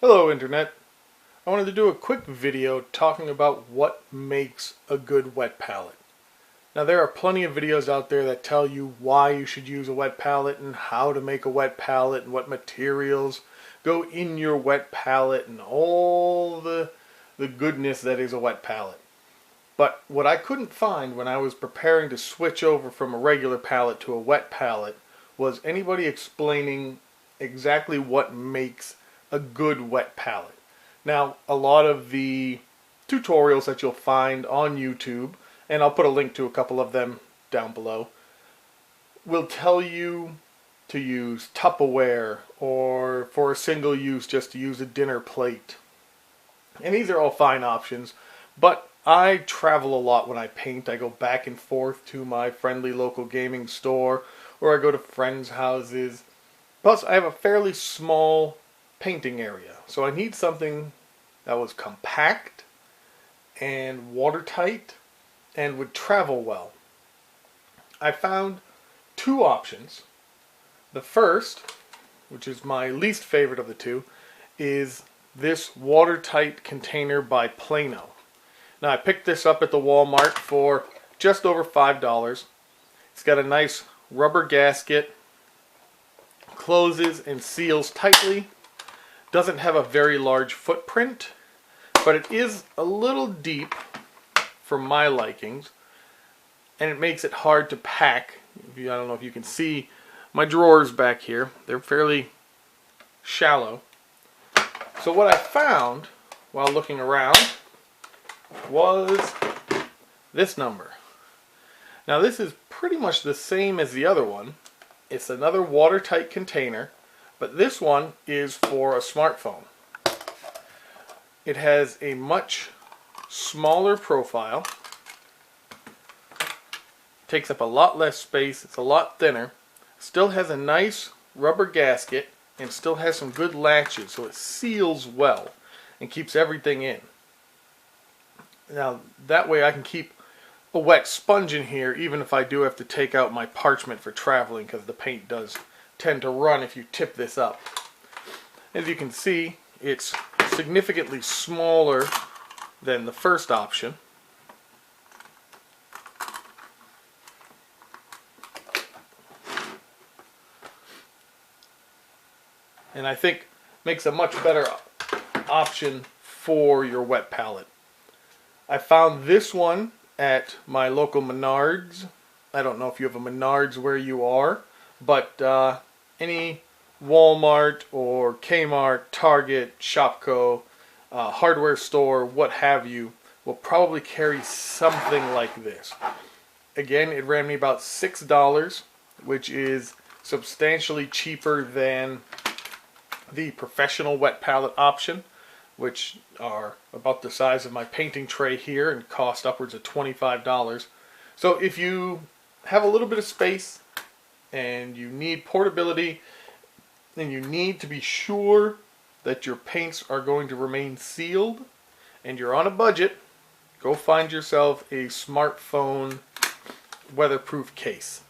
Hello Internet. I wanted to do a quick video talking about what makes a good wet palette. Now there are plenty of videos out there that tell you why you should use a wet palette and how to make a wet palette and what materials go in your wet palette and all the goodness that is a wet palette. But what I couldn't find when I was preparing to switch over from a regular palette to a wet palette was anybody explaining exactly what makes a good wet palette. Now, a lot of the tutorials that you'll find on YouTube, and I'll put a link to a couple of them down below, will tell you to use Tupperware or for a single use just to use a dinner plate. And these are all fine options, but I travel a lot when I paint. I go back and forth to my friendly local gaming store, or I go to friends' houses. Plus, I have a fairly small painting area, so I need something that was compact and watertight and would travel well. I found two options. The first, which is my least favorite of the two, is this watertight container by Plano. Now I picked this up at the Walmart for just over $5. It's got a nice rubber gasket, closes and seals tightly, doesn't have a very large footprint, but it is a little deep for my likings, and it makes it hard to pack. I don't know if you can see my drawers back here. They're fairly shallow. So what I found while looking around was this number. Now this is pretty much the same as the other one. It's another watertight container, but this one is for a smartphone. It has a much smaller profile, takes up a lot less space, it's a lot thinner, still has a nice rubber gasket, and still has some good latches, so it seals well and keeps everything in. Now that way I can keep a wet sponge in here even if I do have to take out my parchment for traveling, because the paint does tend to run if you tip this up. As you can see, it's significantly smaller than the first option. And I think makes a much better option for your wet palette. I found this one at my local Menards. I don't know if you have a Menards where you are, but any Walmart or Kmart, Target, Shopko, hardware store, what have you, will probably carry something like this. Again, it ran me about $6, which is substantially cheaper than the professional wet palette option, which are about the size of my painting tray here and cost upwards of $25. So if you have a little bit of space and you need portability and you need to be sure that your paints are going to remain sealed and you're on a budget, go find yourself a smartphone weatherproof case.